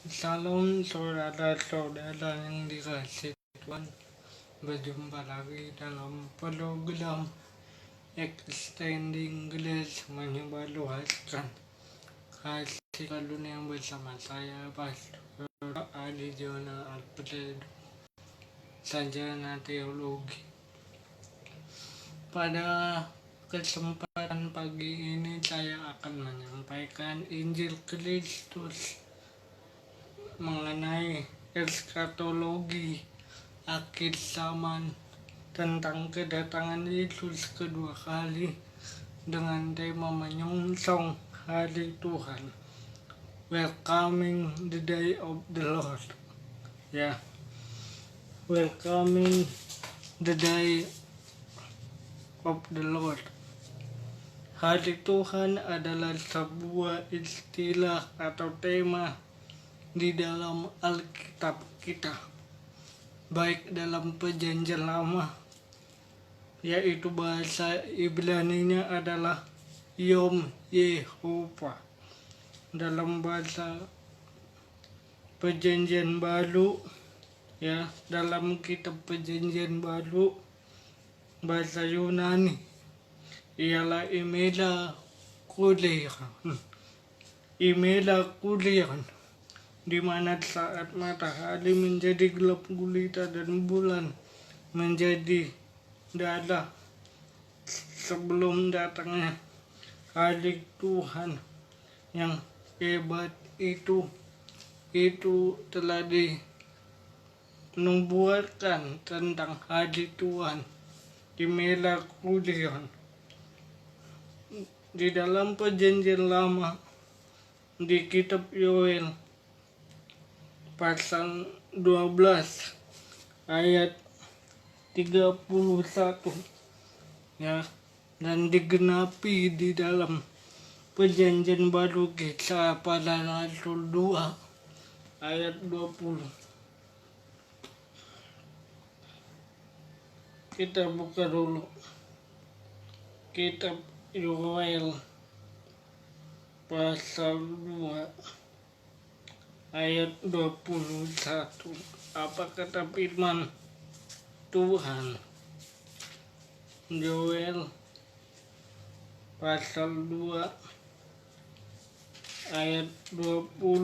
Salam saudara-saudara yang dikasih Tuhan. Berjumpa lagi dalam program Extending Grace menyebarluaskan kasih karunia bersama saya Pastor Adi Jona Alfredo, sarjana teologi. Pada kesempatan pagi ini saya akan menyampaikan Injil Kristus mengenai eskatologi akhir zaman, tentang kedatangan Yesus kedua kali dengan tema menyongsong hari Tuhan, welcoming the day of the Lord. Ya, welcoming the day of the Lord. Hari Tuhan adalah sebuah istilah atau tema di dalam Alkitab kita, baik dalam Perjanjian Lama, yaitu bahasa Ibrani-nya adalah Yom Yehovah. Dalam bahasa Perjanjian Baru, ya, dalam kitab Perjanjian Baru, bahasa Yunani ialah Imela Kulian, di mana saat matahari menjadi gelap gulita dan bulan menjadi darah sebelum datangnya hari Tuhan yang hebat itu telah dinubuatkan tentang hari Tuhan di Melakulion. Di dalam Perjanjian Lama, di kitab Yoel pasal 12 ayat 31, ya, dan digenapi di dalam Perjanjian Baru Kisah Para Rasul 2 ayat 20. Kita buka dulu kitab Yoel pasal 2 ayat 21. Apa kata firman Tuhan? Yoel pasal 2 ayat 21.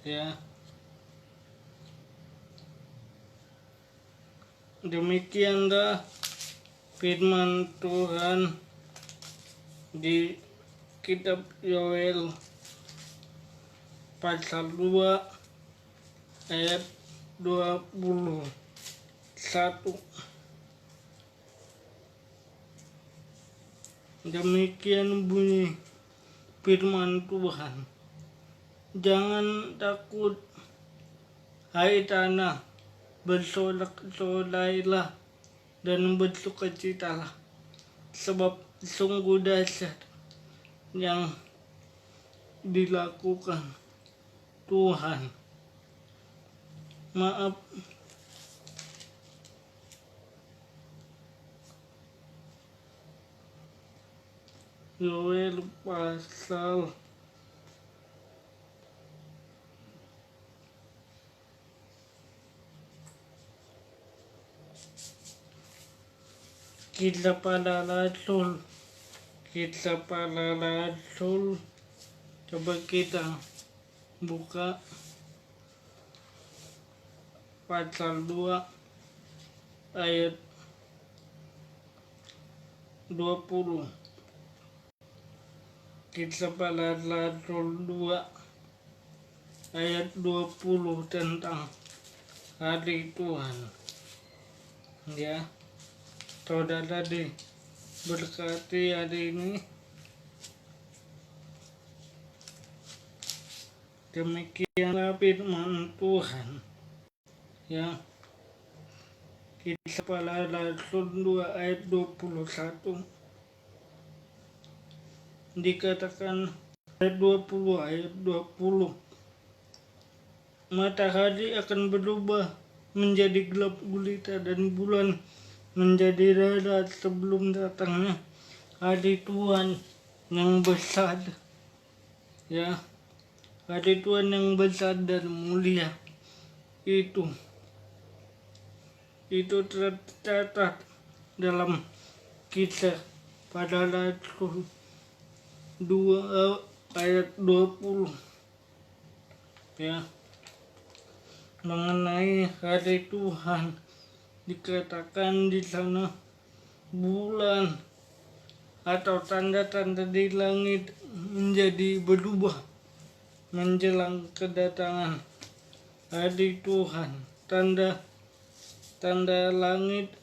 Ya. Demikianlah firman Tuhan di kitab Yoel pasal 2 ayat 21. Demikian bunyi firman Tuhan. Jangan takut, hai tanah, bersorak-sorailah dan bersukacitalah, sebab sungguh dahsyat yang dilakukan Tuhan. Maaf, Yoel pasal Kisah Para Rasul, coba kita buka pasal 2 ayat 20. Kisah Para Rasul 2 ayat 20 tentang hari Tuhan. Ya, saudara diberkati hari ini. Demikianlah firman Tuhan. Ya, Kisah Para Rasul 2 ayat 21 dikatakan ayat 20, matahari akan berubah menjadi gelap gulita dan bulan menjadi darah sebelum datangnya hari Tuhan yang besar Ya, hari Tuhan yang besar dan mulia itu tercatat dalam Kisah pada Rasul 2 ayat 20, ya, mengenai hari Tuhan. Dikatakan di sana bulan atau tanda-tanda di langit menjadi berubah menjelang kedatangan hari Tuhan. Tanda langit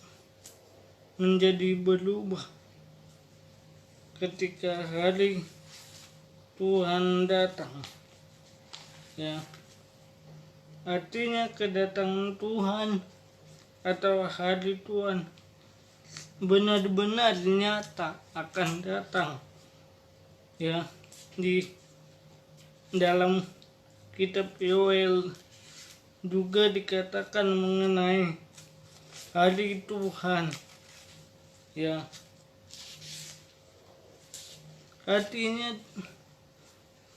menjadi berubah ketika hari Tuhan datang. Ya, artinya kedatangan Tuhan atau hari Tuhan benar-benar nyata akan datang. Ya, di dalam kitab Yoel juga dikatakan mengenai hari Tuhan. Ya, artinya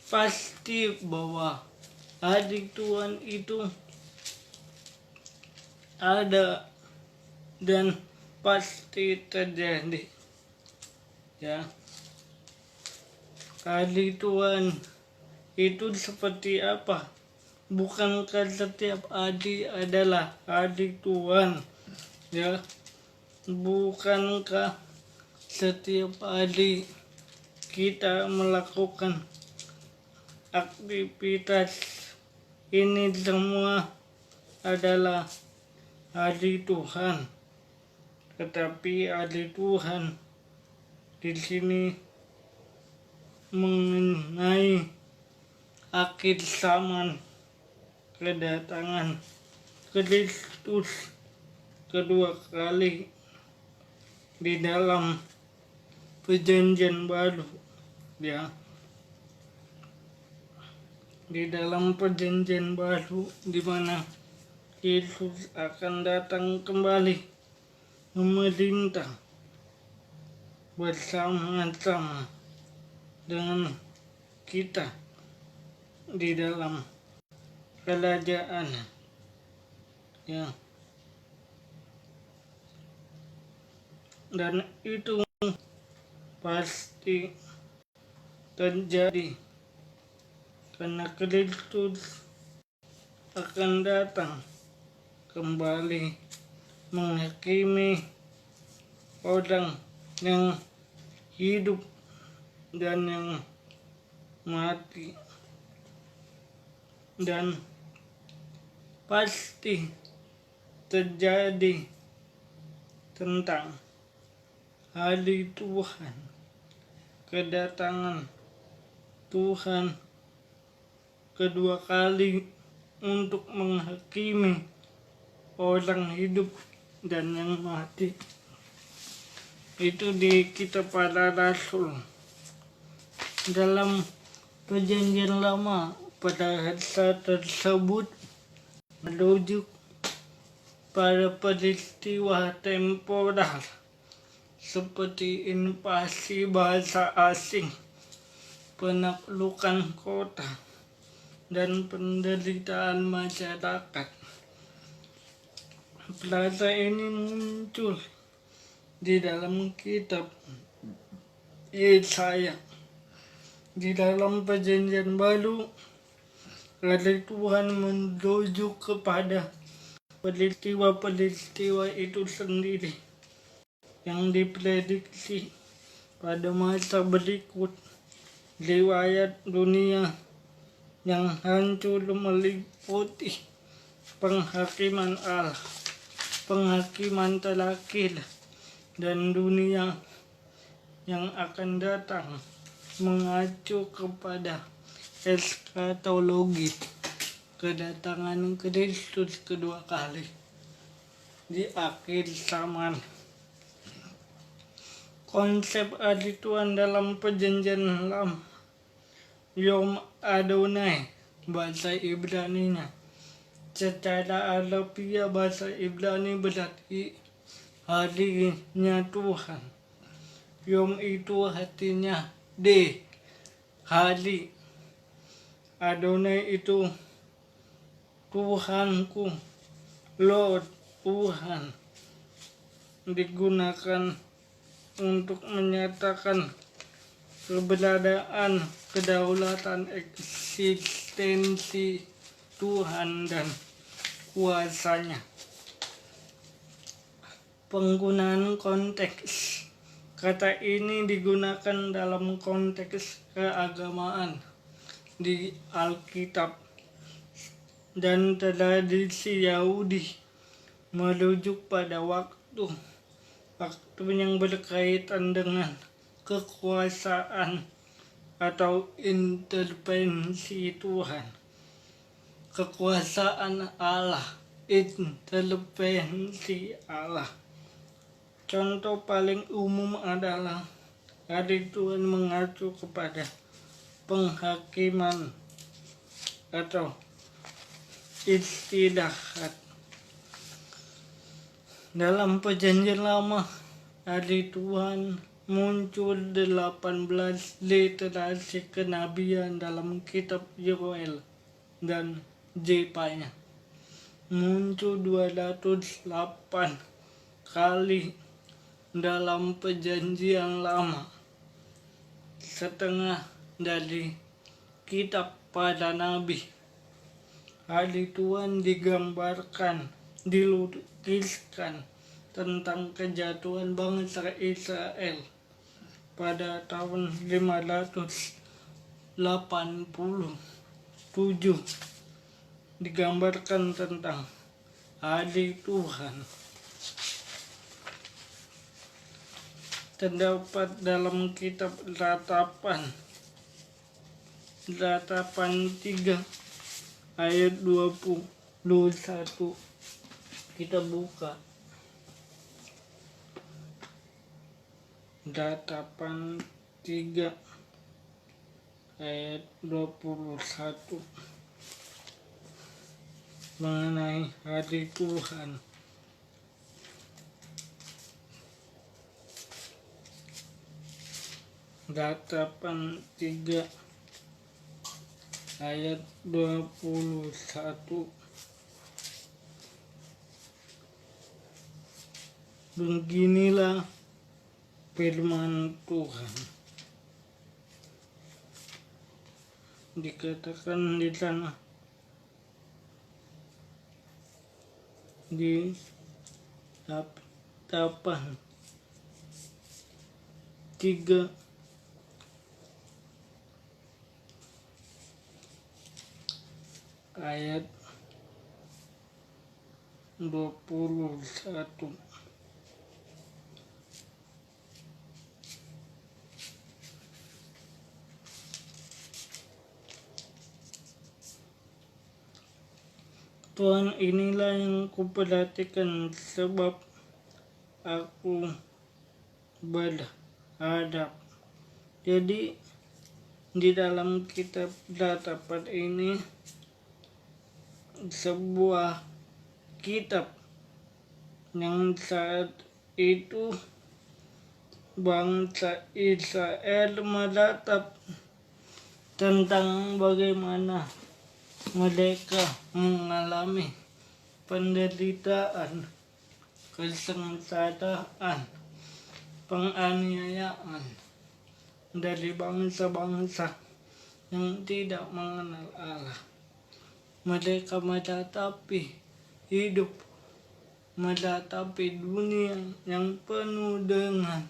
pasti bahwa hari Tuhan itu ada dan pasti terjadi. Ya, hari Tuhan itu seperti apa? Bukankah setiap hari adalah hari Tuhan? Ya, bukankah setiap hari kita melakukan aktivitas ini semua adalah hari Tuhan? Tetapi hari Tuhan di sini mengenai akhir zaman, kedatangan Kristus kedua kali di dalam perjanjian baru. Ya, di dalam perjanjian baru di mana Yesus akan datang kembali memerintah bersama-sama dengan kita di dalam kerajaan. Ya, dan itu pasti terjadi karena Kristus akan datang kembali menghakimi orang yang hidup dan yang mati. Dan pasti terjadi tentang hari Tuhan, kedatangan Tuhan kedua kali untuk menghakimi orang hidup dan yang mati. Itu di kitab Para Rasul. Dalam perjanjian lama, pada saat tersebut merujuk pada peristiwa temporal seperti invasi bahasa asing, penaklukan kota, dan penderitaan masyarakat. Frasa ini muncul di dalam kitab Yesaya. Di dalam perjanjian baru, hari Tuhan merujuk kepada peristiwa-peristiwa itu sendiri yang diprediksi pada masa berikut. Riwayat dunia yang hancur meliputi penghakiman Allah, penghakiman terakhir, dan dunia yang akan datang mengacu kepada eskatologi, kedatangan Kristus kedua kali di akhir zaman. Konsep hari Tuhan dalam perjanjian lama, Yom Adonai bahasa Ibrani-nya. Secara Arabiah bahasa Ibrani berarti harinya Tuhan. Yom itu artinya day, hari. Adonai itu Tuhanku, Lord Tuhan, digunakan untuk menyatakan keberadaan, kedaulatan, eksistensi Tuhan dan kuasanya. Penggunaan konteks. Kata ini digunakan dalam konteks keagamaan di Alkitab dan tradisi Yahudi, merujuk pada waktu yang berkaitan dengan kekuasaan atau intervensi Tuhan. Kekuasaan Allah, intervensi Allah. Contoh paling umum adalah hari Tuhan mengacu kepada penghakiman atau istirahat. Dalam Perjanjian Lama, hari Tuhan muncul 18 literasi kenabian dalam kitab Yoel dan Zefanya. Muncul 208 kali dalam Perjanjian Lama, setengah dari kitab para nabi. Hari Tuhan digambarkan, dilukiskan tentang kejatuhan bangsa Israel pada tahun 587. Digambarkan tentang hari Tuhan. Terdapat dalam kitab Ratapan 3 ayat 21. Kita buka Ratapan 3 ayat 21 mengenai hari Tuhan. Ratapan 3 ayat 21. Beginilah firman Tuhan. Dikatakan di sana, di Ratapan 3 ayat 21. Tuhan, inilah yang kuperhatikan sebab aku berhadap. Jadi di dalam kitab Ratapan ini sebuah kitab yang saat itu bangsa Israel meratap tentang bagaimana mereka mengalami penderitaan, kesengsaraan, penganiayaan dari bangsa-bangsa yang tidak mengenal Allah. Mereka meratapi hidup, meratapi dunia yang penuh dengan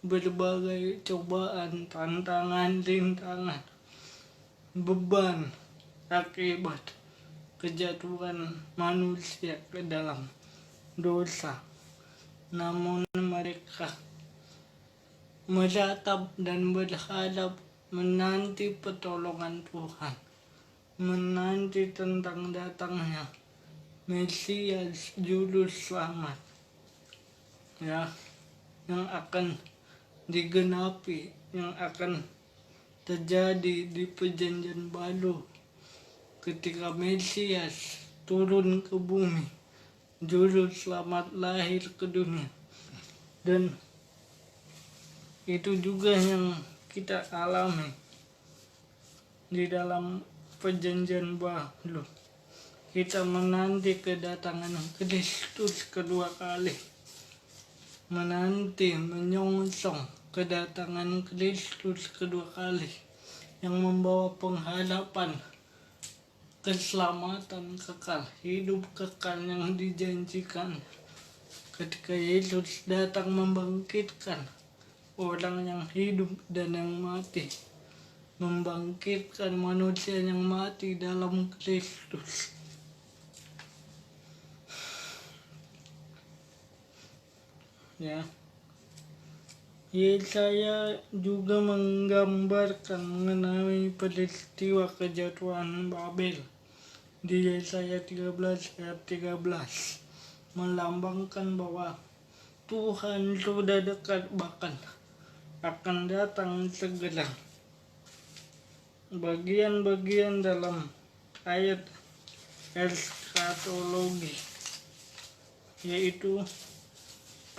berbagai cobaan, tantangan, rintangan, beban akibat kejatuhan manusia ke dalam dosa. Namun mereka meratap dan berharap menanti pertolongan Tuhan, menanti tentang datangnya Mesias Juru Selamat, ya, yang akan digenapi, yang akan terjadi di Perjanjian Baru ketika Mesias turun ke bumi, Juru Selamat lahir ke dunia. Dan itu juga yang kita alami di dalam perjanjian baru. Kita menanti kedatangan Kristus kedua kali. Menanti, menyongsong kedatangan Kristus kedua kali yang membawa pengharapan, keselamatan kekal, hidup kekal yang dijanjikan. Ketika Yesus datang membangkitkan orang yang hidup dan yang mati, membangkitkan manusia yang mati dalam Kristus. Ya, Yesaya juga menggambarkan mengenai peristiwa kejatuhan Babel di Yesaya 13 ayat 13, melambangkan bahwa Tuhan sudah dekat, bahkan akan datang segera. Bagian-bagian dalam ayat eskatologi, yaitu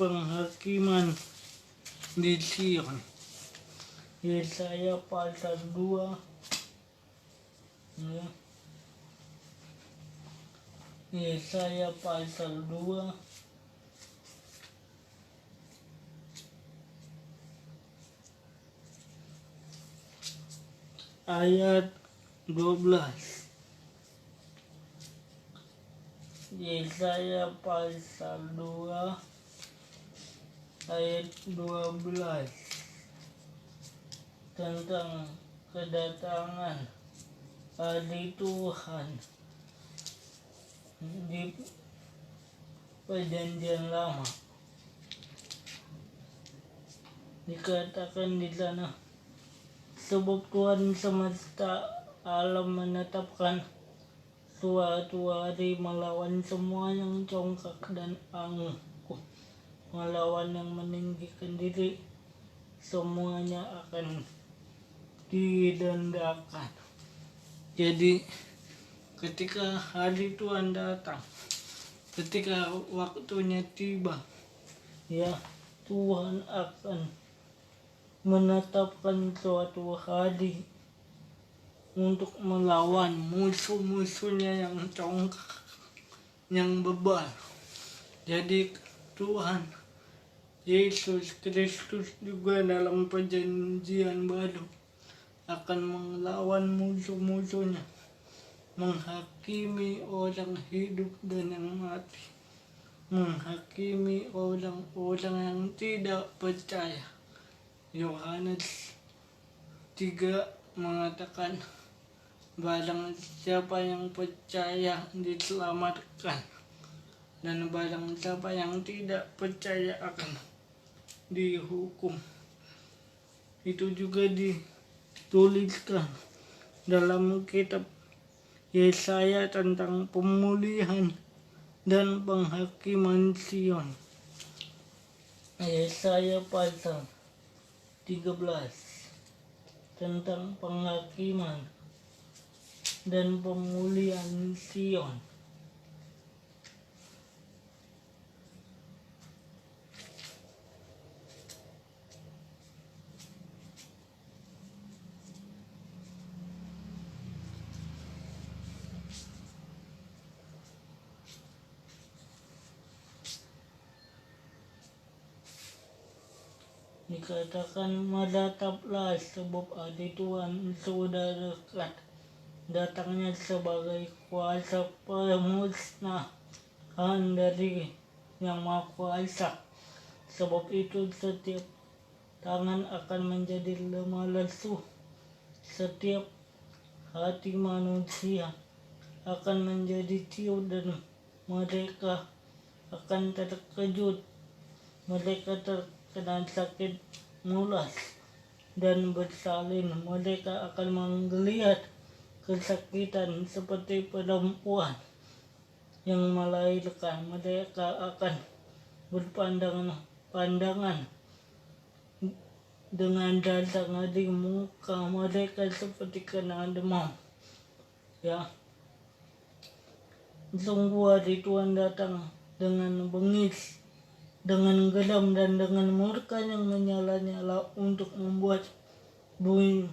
penghakiman di Sion. Yesaya pasal 2 ya. Yesaya pasal 2 ayat 12. Yesaya pasal 2 ayat 12 tentang kedatangan hari Tuhan di perjanjian lama. Dikatakan di sana, sebab Tuhan semesta alam menetapkan suatu hari melawan semua yang congkak dan angkuh, melawan yang meninggikan diri, semuanya akan didendakan. Jadi ketika hari Tuhan datang, ketika waktunya tiba, ya, Tuhan akan menetapkan suatu hari untuk melawan musuh-musuhnya yang congkak, yang bebal. Jadi Tuhan Yesus Kristus juga dalam perjanjian baru akan melawan musuh-musuhnya, menghakimi orang hidup dan yang mati, menghakimi orang-orang yang tidak percaya. Yohanes 3 mengatakan, barang siapa yang percaya diselamatkan, dan barang siapa yang tidak percaya akan dihukum. Itu juga dituliskan dalam kitab Yesaya tentang pemulihan dan penghakiman Sion. Yesaya pasal 13 tentang penghakiman dan pemulihan Sion. Dikatakan, menataplah sebab hari Tuhan sudah dekat, datangnya sebagai kuasa pemusnahan dari Yang Maha Kuasa. Sebab itu setiap tangan akan menjadi lemah lesu, setiap hati manusia akan menjadi ciut, dan mereka akan terkejut. Mereka terkena sakit mulas dan bersalin. Mereka akan menggeliat kesakitan seperti perempuan yang melahirkan. Mereka akan berpandangan dengan darah di muka mereka seperti kena demam. Ya, sungguh hari Tuhan datang dengan bengis, dengan geram, dan dengan murka yang menyala-nyala untuk membuat bumi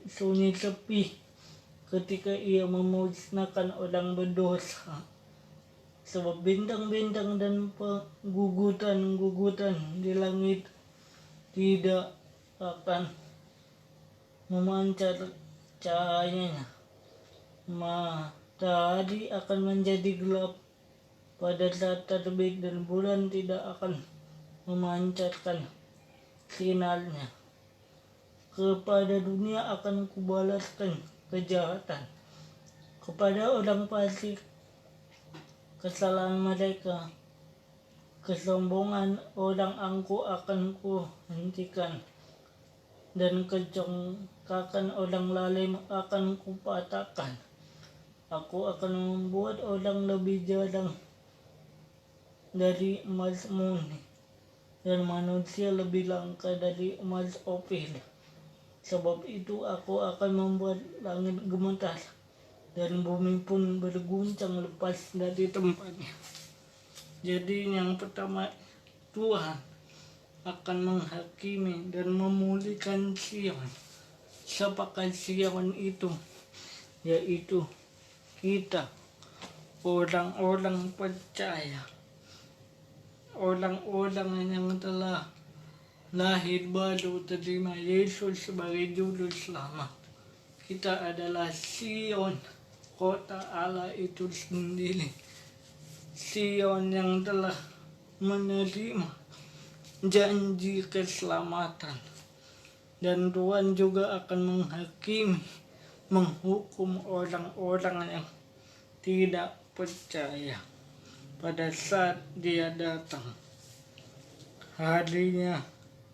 sunyi sepi ketika ia memusnahkan orang berdosa. Sebab bintang-bintang dan gugutan di langit tidak akan memancar cahayanya. Matahari akan menjadi gelap pada saat terbit dan bulan tidak akan memancarkan sinarnya. Kepada dunia akan kubalaskan kejahatan, kepada orang fasik kesalahan mereka. Kesombongan orang angkuh akan kuhentikan, dan kecongkakan orang lalim akan kupatahkan. Aku akan membuat orang lebih jarang dari emas murni, dan manusia lebih langka dari emas Ofir. Sebab itu aku akan membuat langit gemetar, dan bumi pun berguncang lepas dari tempatnya. Jadi yang pertama, Tuhan akan menghakimi dan memulihkan Sion. Siapakah Sion itu? Yaitu kita, orang-orang percaya, orang-orang yang telah lahir baru terima Yesus sebagai juru selamat. Kita adalah Sion, kota Allah itu sendiri. Sion yang telah menerima janji keselamatan. Dan Tuhan juga akan menghakimi, menghukum orang-orang yang tidak percaya pada saat dia datang. Harinya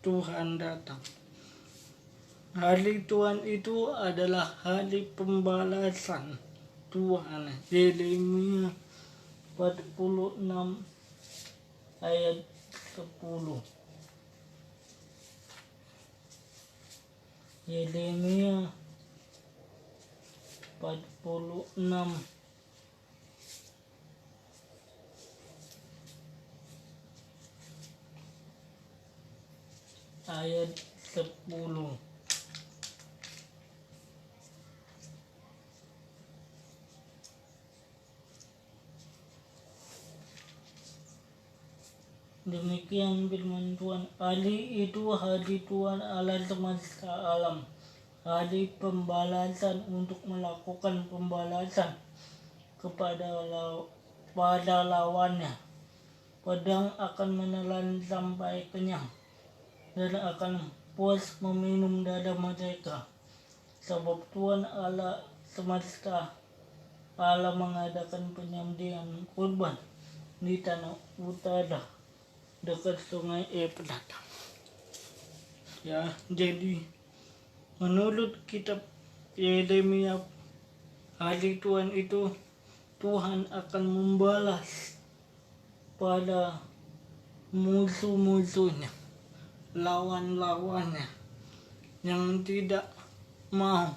Tuhan datang. Hari Tuhan itu adalah hari pembalasan Tuhan. Yeremia 46 ayat 10. Yeremia 46 ayat 10. Demikian firman Tuhan. Hari itu hari Tuhan Allah semesta alam, hari pembalasan untuk melakukan pembalasan kepada pada lawannya. Pedang akan menelan sampai kenyang, dan akan puas meminum darah mereka. Sebab Tuhan Allah semesta alam mengadakan penyembelihan kurban di tanah utara dekat sungai Efrat. Ya, jadi menurut kitab Yeremia, hari Tuhan itu Tuhan akan membalas pada musuh-musuhnya, lawan-lawannya yang tidak mau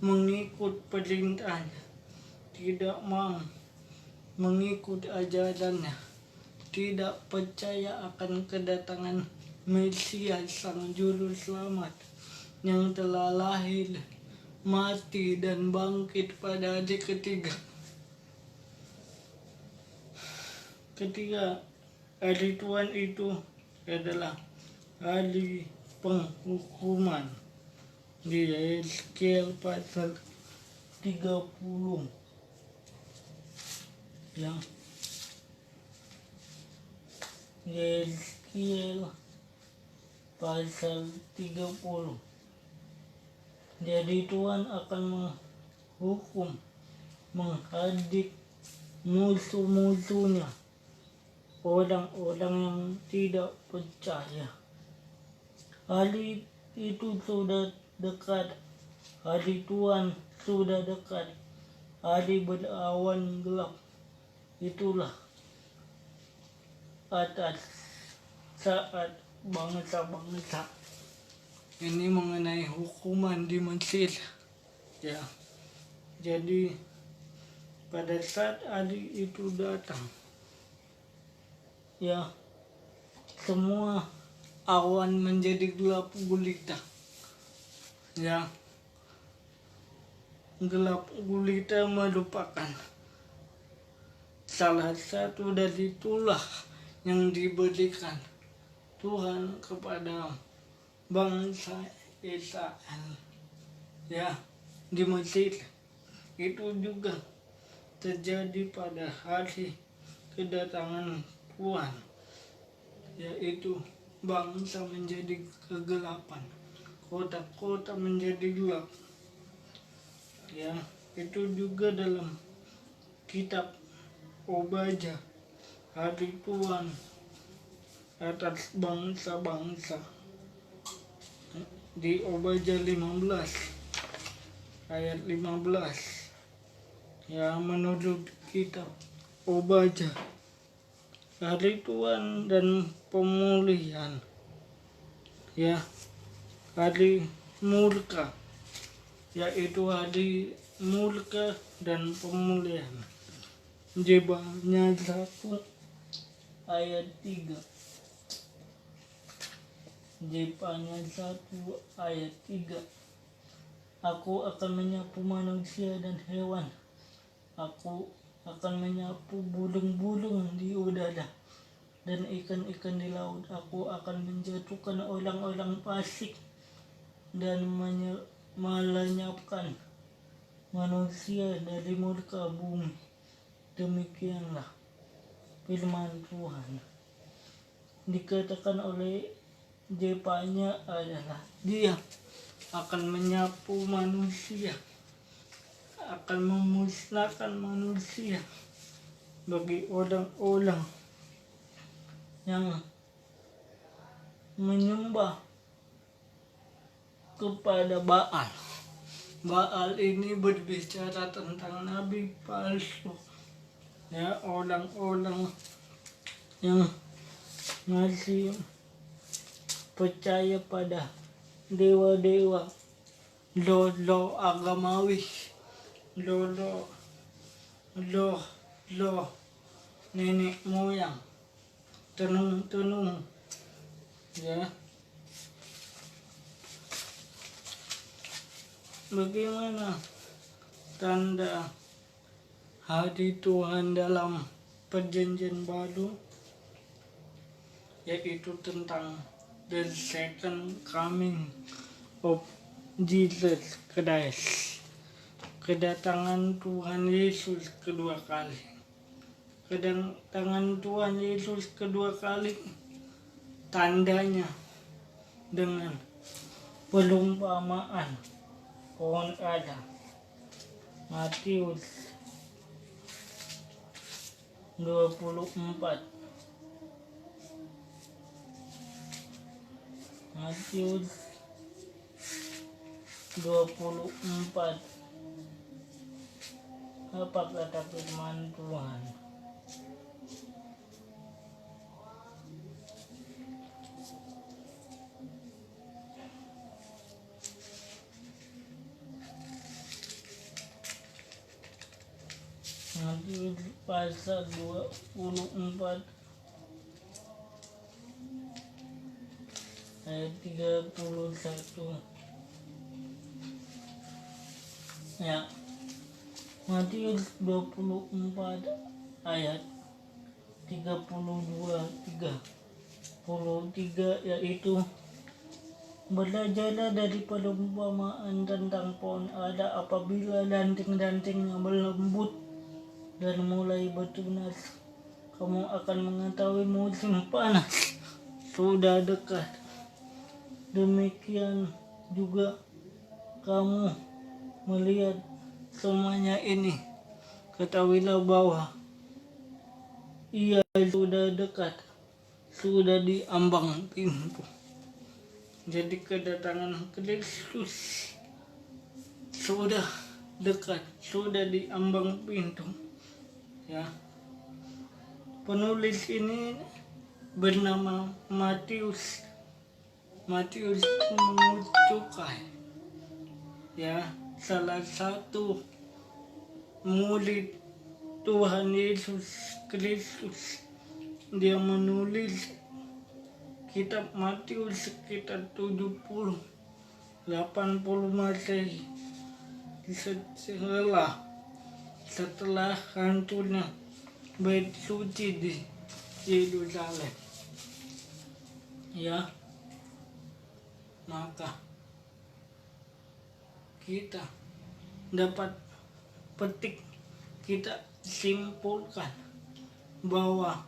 mengikut perintahnya, tidak mau mengikut ajarannya, tidak percaya akan kedatangan Mesias Sang Juru Selamat yang telah lahir, mati, dan bangkit pada hari ketiga. Ketika hari Tuhan itu adalah hari penghukuman di Yeskiel pasal 30. Ya. Yeskiel pasal 30. Jadi Tuhan akan menghukum, menghadik musuh-musuhnya, orang-orang yang tidak percaya. Hari itu sudah dekat, hari Tuhan sudah dekat, hari berawan gelap. Itulah atas saat bangsa-bangsa ini mengenai hukuman di Mesir. Ya, jadi pada saat hari itu datang, ya, semua awan menjadi gelap gulita. Ya, gelap gulita merupakan salah satu dari tulah yang diberikan Tuhan kepada bangsa Israel. Ya, di Mesir itu juga terjadi pada hari kedatangan Tuhan, yaitu bangsa menjadi kegelapan, kota-kota menjadi gelap. Ya, itu juga dalam kitab Obadya, hari Tuhan atas bangsa-bangsa. Di Obadya 15 ayat 15, ya, menurut kitab Obadya, hari Tuhan dan pemulihan, ya, hari murka, yaitu hari murka dan pemulihan. Jebanya 1 ayat 3. Jebanya 1 ayat 3. Aku akan menyapu manusia dan hewan. Aku akan menyapu burung-burung di udara dan ikan-ikan di laut. Aku akan menjatuhkan orang-orang fasik dan melenyapkan manusia dari murka bumi. Demikianlah firman Tuhan. Dikatakan oleh Jepanya adalah dia akan menyapu manusia, akan memusnahkan manusia bagi orang-orang yang menyembah kepada Baal. Baal ini berbicara tentang nabi palsu, ya, orang-orang yang masih percaya pada dewa-dewa, lo agamawi, lo nenek moyang, tenung-tenung, ya. Bagaimana tanda hari Tuhan dalam perjanjian baru, yaitu tentang the second coming of Jesus Christ, kedatangan Tuhan Yesus kedua kali. Kedatangan Tuhan Yesus kedua kali tandanya dengan perumpamaan pohon ara. Matius 24. Matius 24. Apa kata firman Tuhan? Matius pasal 24 ayat 31. Ya, Matius 24 ayat 32-33, yaitu belajarlah dari perumpamaan tentang pohon ara. Apabila ranting-rantingnya berlembut dan mulai bertunas, kamu akan mengetahui musim panas sudah dekat. Demikian juga kamu melihat semuanya ini, ketahuilah bahwa ia sudah dekat, sudah di ambang pintu. Jadi kedatangan Kristus sudah dekat, sudah di ambang pintu. Ya, penulis ini bernama Matius. Matius mengucapkan, ya, salah satu murid Tuhan Yesus Kristus. Dia menulis kitab Matius sekitar 70-80 Masehi. setelah hancurnya bait suci di Yerusalem. Ya, maka kita dapat petik, kita simpulkan bahwa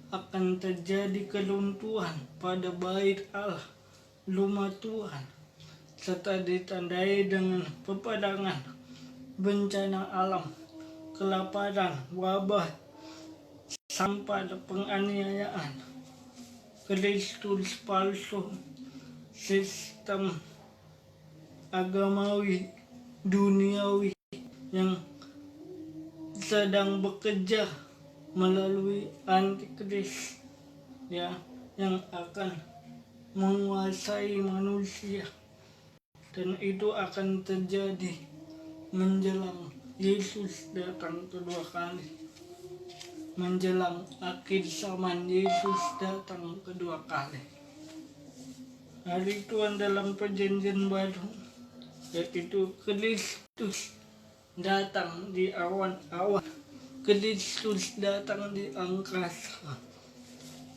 akan terjadi keruntuhan pada bait Allah, rumah Tuhan, serta ditandai dengan peperangan, bencana alam, kelaparan, wabah, sampai penganiayaan, Kristus palsu, sistem agamawi duniawi yang sedang bekerja melalui antikris, ya, yang akan menguasai manusia, dan itu akan terjadi menjelang Yesus datang kedua kali, menjelang akhir zaman Yesus datang kedua kali. Hari Tuhan dalam perjanjian baru, yaitu Kristus datang di awan-awan, Kristus datang di angkasa.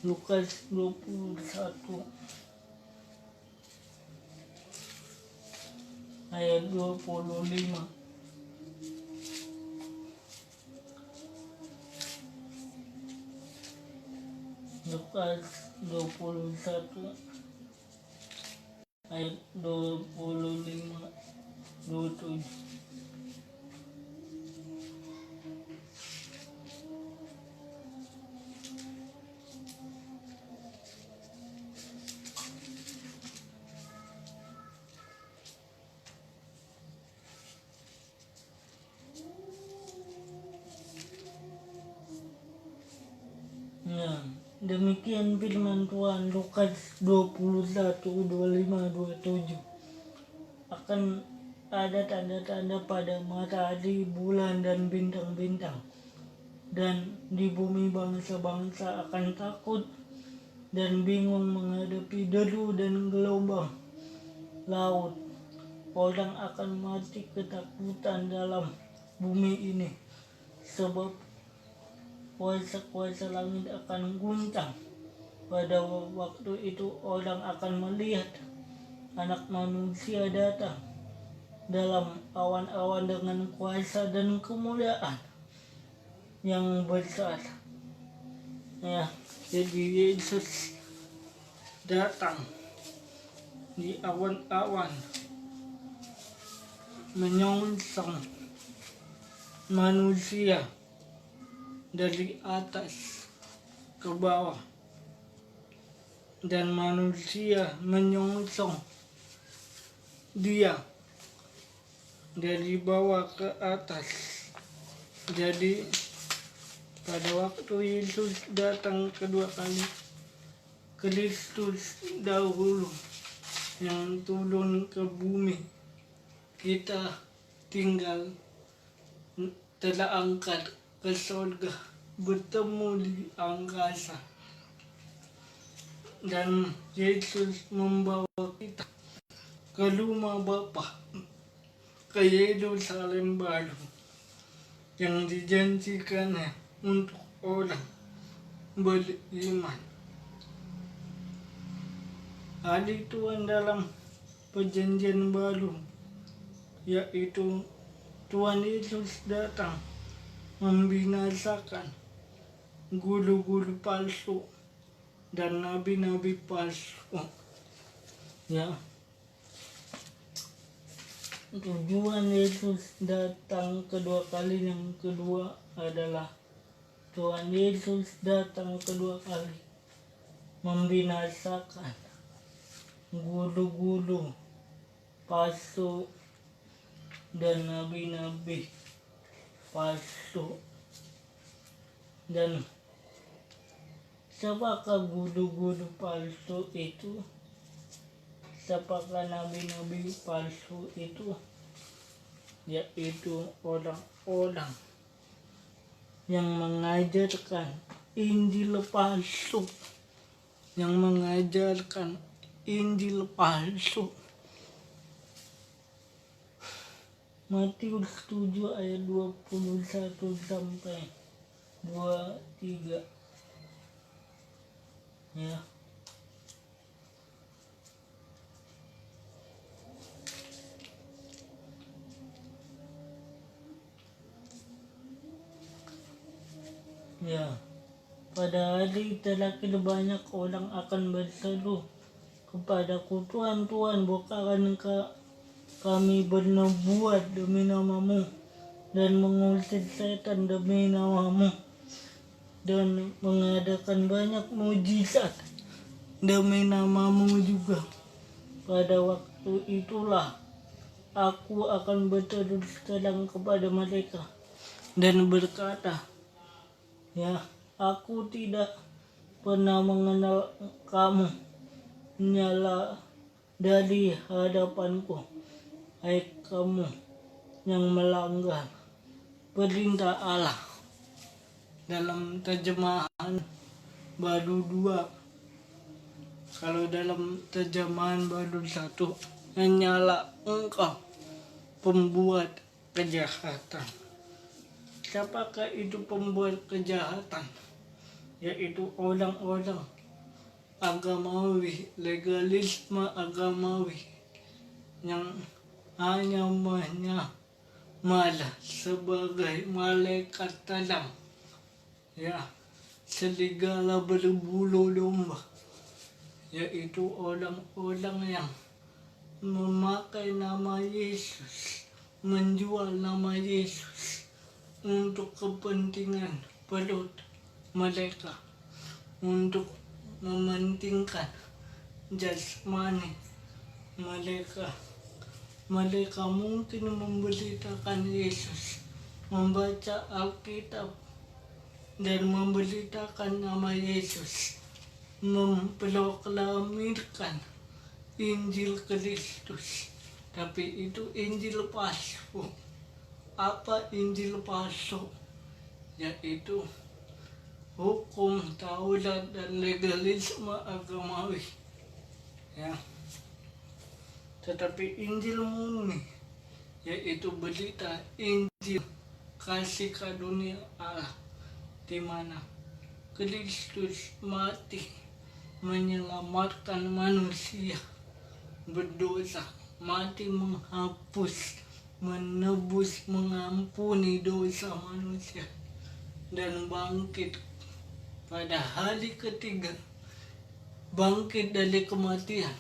Lukas 21 ayat 25. Lukas 21 ayat 25 27. Ya, demikian firman Tuhan. Lukas 21, 25, 27. Akan ada tanda-tanda pada matahari, bulan, dan bintang-bintang. Dan di bumi bangsa-bangsa akan takut dan bingung menghadapi deru dan gelombang laut. Orang akan mati ketakutan dalam bumi ini, sebab kuasa-kuasa langit akan guncang. Pada waktu itu orang akan melihat Anak Manusia datang dalam awan-awan dengan kuasa dan kemuliaan yang besar. Ya, jadi Yesus datang di awan-awan, menyongsong manusia dari atas ke bawah, dan manusia menyongsong dia dari bawah ke atas. Jadi pada waktu Yesus datang kedua kali, Kristus dahulu yang turun ke bumi, kita tinggal terangkat ke surga, bertemu di angkasa, dan Yesus membawa kita ke rumah Bapa, ke Yerusalem baru yang dijanjikannya untuk orang beriman. Hari Tuhan dalam perjanjian baru, yaitu Tuhan Yesus datang membinasakan guru-guru palsu dan nabi-nabi palsu. Ya, tujuan Yesus datang kedua kali yang kedua adalah Tuhan Yesus datang kedua kali membinasakan guru-guru palsu dan nabi-nabi palsu. Dan siapakah guru-guru palsu itu? Siapakah nabi-nabi palsu itu? Yaitu orang-orang yang mengajarkan Injil palsu, yang mengajarkan Injil palsu, Matius 7 ayat 21 sampai 23. Ya. Ya. Pada hari terakhir banyak orang akan berseru kepadaku, Tuhan, Tuhan, bukankah kami bernubuat demi namamu dan mengusir setan demi namamu dan mengadakan banyak mujizat demi namamu juga. Pada waktu itulah aku akan berterus terang kepada mereka dan berkata, ya, aku tidak pernah mengenal kamu, nyala dari hadapanku, hai kamu yang melanggar perintah Allah. Dalam terjemahan baru 2, kalau dalam terjemahan baru 1, hanyalah engkau pembuat kejahatan. Siapakah itu pembuat kejahatan? Yaitu orang-orang agamawi, legalisme agamawi yang hanya menyamar sebagai malaikat terang, ya, serigala berbulu domba, yaitu orang-orang yang memakai nama Yesus, menjual nama Yesus untuk kepentingan perut mereka, untuk mementingkan jasmani mereka. Mereka mungkin memberitakan Yesus, membaca Alkitab dan memberitakan nama Yesus, memproklamirkan Injil Kristus, tapi itu Injil palsu. Apa Injil palsu? Yaitu hukum Taurat dan legalisme agamawi, ya. Tetapi Injil murni, yaitu berita Injil kasih karunia Allah, di mana Kristus mati menyelamatkan manusia berdosa, mati menghapus, menebus, mengampuni dosa manusia, dan bangkit pada hari ketiga, bangkit dari kematian,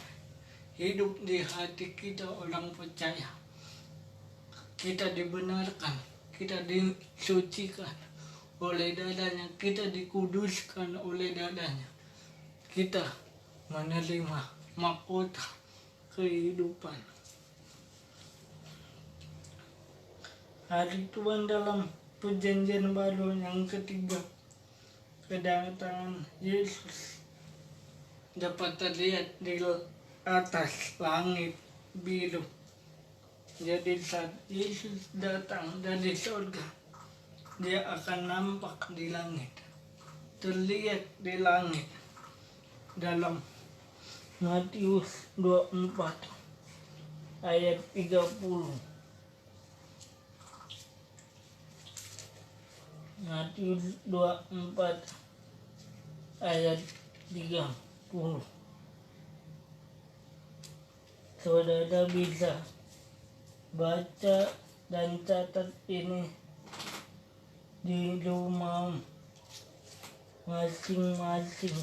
hidup di hati kita orang percaya. Kita dibenarkan, kita disucikan oleh dadanya, kita dikuduskan oleh dadanya. Kita menerima mahkota kehidupan. Hari Tuhan dalam perjanjian baru yang ketiga, kedatangan Yesus dapat terlihat di atas langit biru. Jadi saat Yesus datang dari surga, dia akan nampak di langit, terlihat di langit. Dalam Matius 24 ayat 30. Matius 24 ayat 30. Saudara bisa baca dan catat ini di rumah masing-masing.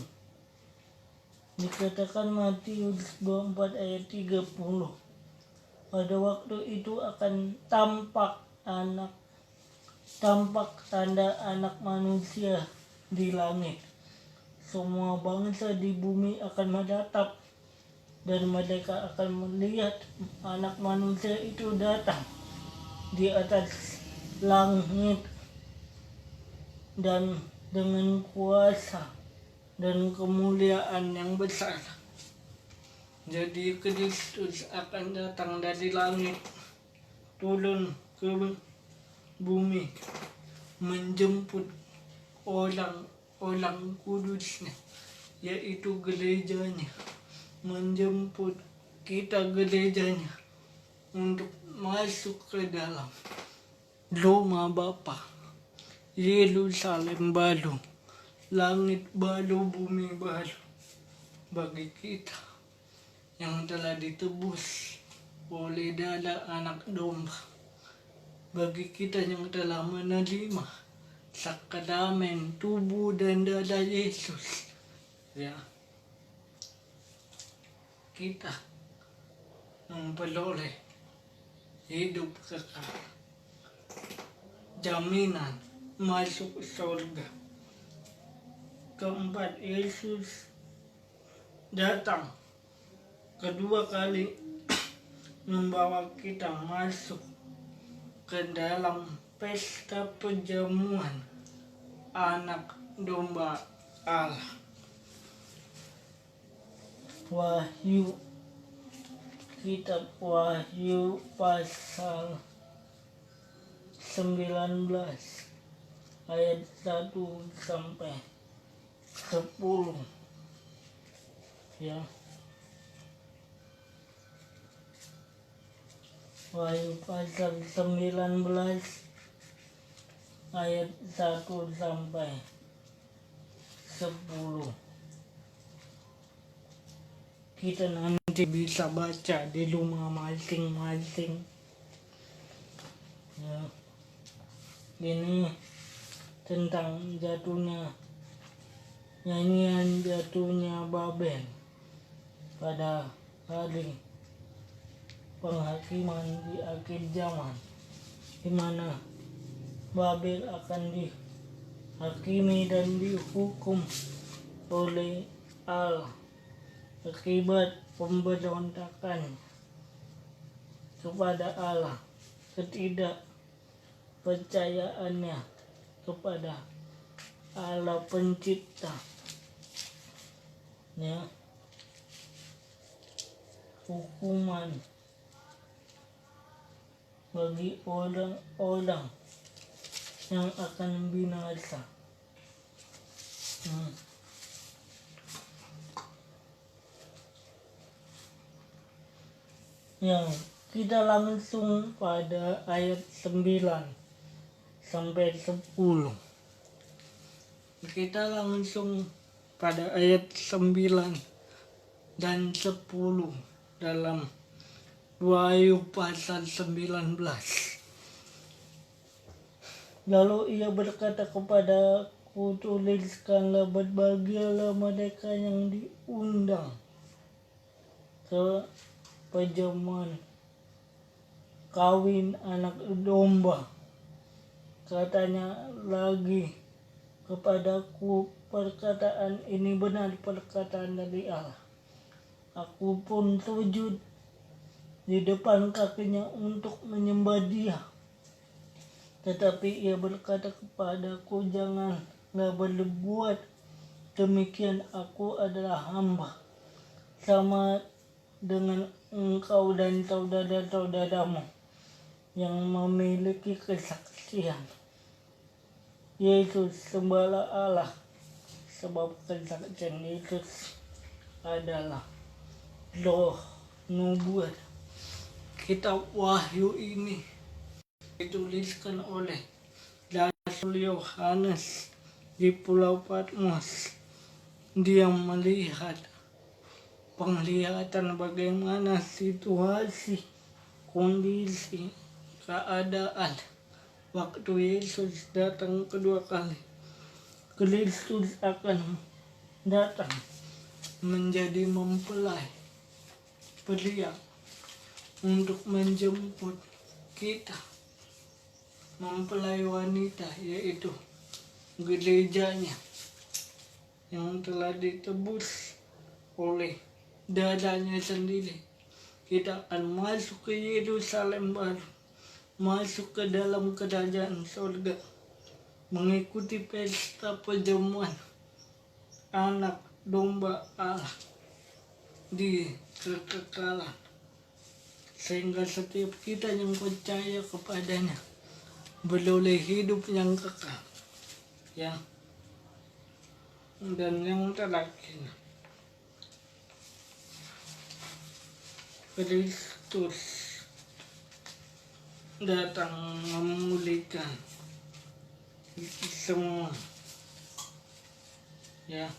Dikatakan Matius 24 ayat 30. Pada waktu itu akan tampak tanda anak manusia di langit. Semua bangsa di bumi akan menatap, dan mereka akan melihat anak manusia itu datang di atas langit dan dengan kuasa dan kemuliaan yang besar. Jadi Kristus akan datang dari langit, turun ke bumi, menjemput orang kudusnya, yaitu gerejanya, menjemput kita gerejanya untuk masuk ke dalam rumah Bapa, Yerusalem baru, langit baru, bumi baru, bagi kita yang telah ditebus oleh darah anak domba, bagi kita yang telah menerima sakramen tubuh dan darah Yesus, ya, kita memperoleh hidup kekal, jaminan masuk surga. Keempat, Yesus datang kedua kali membawa kita masuk ke dalam pesta perjamuan anak domba Allah. Wahyu, kitab Wahyu pasal 19 ayat 1 sampai 10, ya. Wahyu pasal 19 ayat 1 sampai 10. Kita nanti bisa baca di rumah masing-masing, ya. Ini tentang nyanyian jatuhnya Babel pada hari penghakiman di akhir zaman, di mana Babel akan dihakimi dan dihukum oleh Allah akibat pemberontakan kepada Allah, ketidakpercayaannya kepada Allah pencipta, ya. Hukuman bagi orang-orang yang akan binasa. Yang kita langsung pada ayat 9 sampai 10. Kita langsung pada ayat 9 dan 10 dalam Wahyu pasal 19. Lalu ia berkata kepadaku, tuliskanlah, berbahagialah mereka yang diundang ke perjamuan kawin anak domba. Katanya lagi kepadaku, perkataan ini benar, perkataan dari Allah. Aku pun sujud di depan kakinya untuk menyembah Dia. Tetapi ia berkata kepadaku, janganlah berbuat demikian, aku adalah hamba sama dengan engkau dan saudara-saudaramu yang memiliki kesaksian. Yesus sembahlah Allah, sebab kesaksian Yesus adalah roh nubuat. Kitab Wahyu ini dituliskan oleh Rasul Yohanes di Pulau Patmos. Dia melihat penglihatan bagaimana situasi, kondisi, keadaan waktu Yesus datang kedua kali. Kristus akan datang menjadi mempelai pria untuk menjemput kita, mempelai wanita, yaitu gerejanya yang telah ditebus oleh darahnya sendiri. Kita akan masuk ke Yerusalem baru, masuk ke dalam kerajaan surga, mengikuti pesta perjamuan anak domba Allah di kekekalan, sehingga setiap kita yang percaya kepadanya beroleh hidup yang kekal, ya. Dan yang terakhir, Kristus datang memulihkan semua, ya.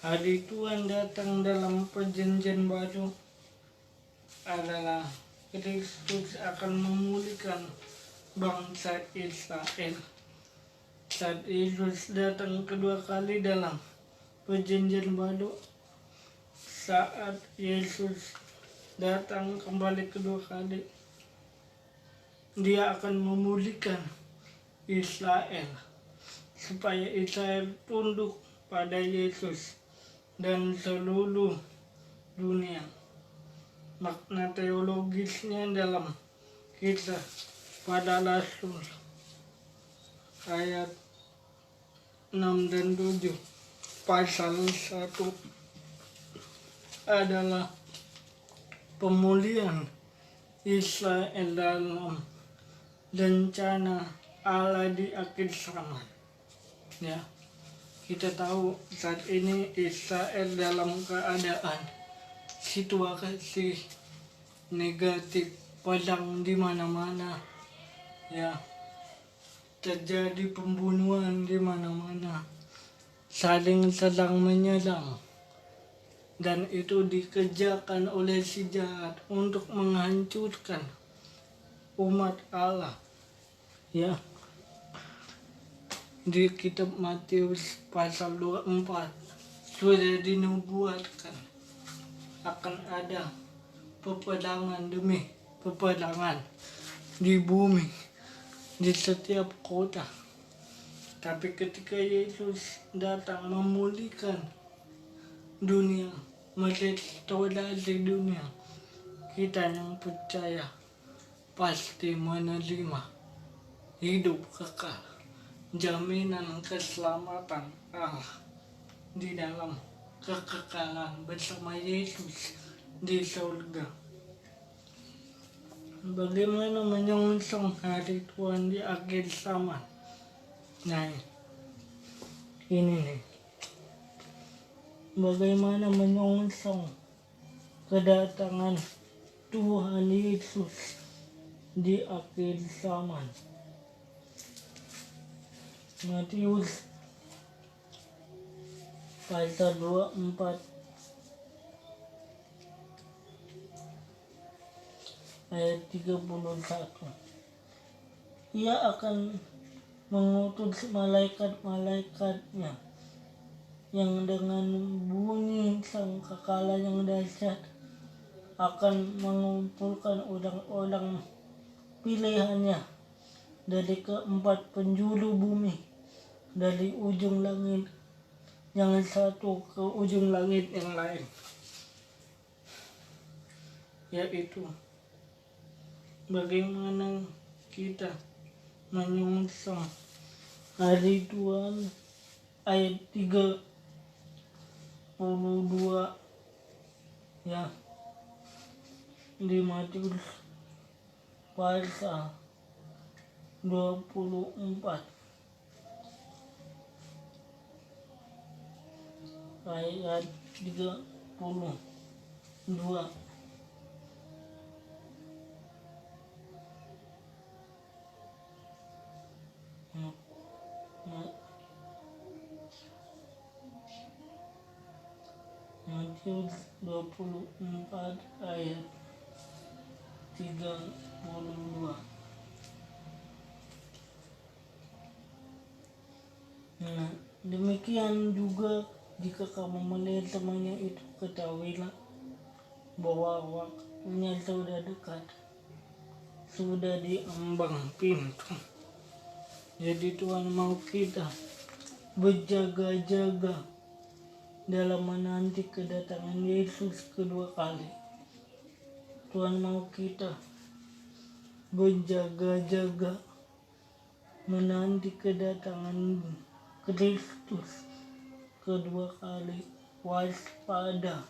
Hari Tuhan datang dalam perjanjian baru adalah Kristus akan memulihkan bangsa Israel. Saat Yesus datang kedua kali dalam perjanjian baru, saat Yesus datang kembali kedua kali, dia akan memulihkan Israel supaya Israel tunduk pada Yesus dan seluruh dunia. Makna teologisnya dalam kita pada Rasul ayat 6 dan 7 pasal 1 adalah pemulihan Israel dalam rencana Allah di akhir zaman. Ya, kita tahu saat ini Israel dalam keadaan situasi negatif, perang di mana-mana, ya, terjadi pembunuhan di mana-mana, saling serang menyerang, dan itu dikerjakan oleh si jahat untuk menghancurkan umat Allah, ya. Di kitab Matius pasal 24 sudah dinubuatkan akan ada peperangan demi peperangan di bumi, di setiap kota. Tapi ketika Yesus datang memulihkan dunia, merestorasi dunia, kita yang percaya pasti menerima hidup kekal, jaminan keselamatan Allah di dalam kekekalan bersama Yesus di surga. Bagaimana menyongsong hari Tuhan di akhir zaman? Nah, ini nih. Bagaimana menyongsong kedatangan Tuhan Yesus di akhir zaman? Matius pasal 24 ayat 31. Ia akan mengutus malaikat-malaikatnya yang dengan bunyi sangkakala yang dahsyat akan mengumpulkan orang-orang pilihannya dari keempat penjuru bumi, dari ujung langit yang satu ke ujung langit yang lain, yaitu bagaimana kita menyongsong hari Tuhan. Ayat 32, ya, di Matius pasal 24 ayat 32. Matius 24 ayat 32. Nah, demikian juga jika kamu melihat temannya itu, ketahuilah bahwa waktunya sudah dekat, sudah diambang pintu. Jadi Tuhan mau kita berjaga-jaga dalam menanti kedatangan Yesus kedua kali. Tuhan mau kita berjaga-jaga menanti kedatangan Kristus kedua kali. Waspada,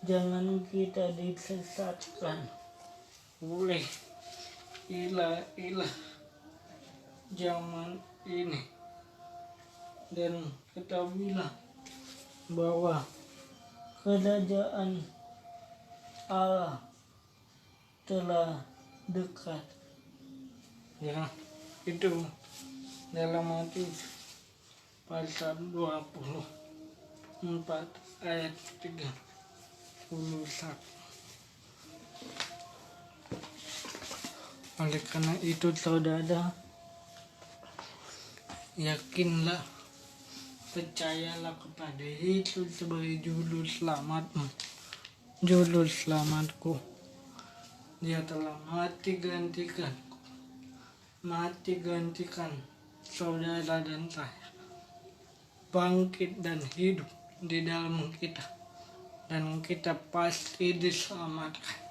jangan kita disesatkan oleh ilah-ilah zaman ini, dan ketahuilah bahwa kerajaan Allah telah dekat. Ya, itu dalam Matius pasal 24 ayat 31. Oleh karena itu saudara, yakinlah, percayalah kepada Yesus sebagai juru selamatmu, juru selamatku. Dia telah mati gantikan saudara dan saya, bangkit dan hidup di dalam kita, dan kita pasti diselamatkan,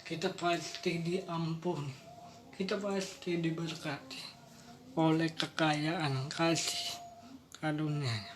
kita pasti diampuni, kita pasti diberkati oleh kekayaan kasih karunia-Nya.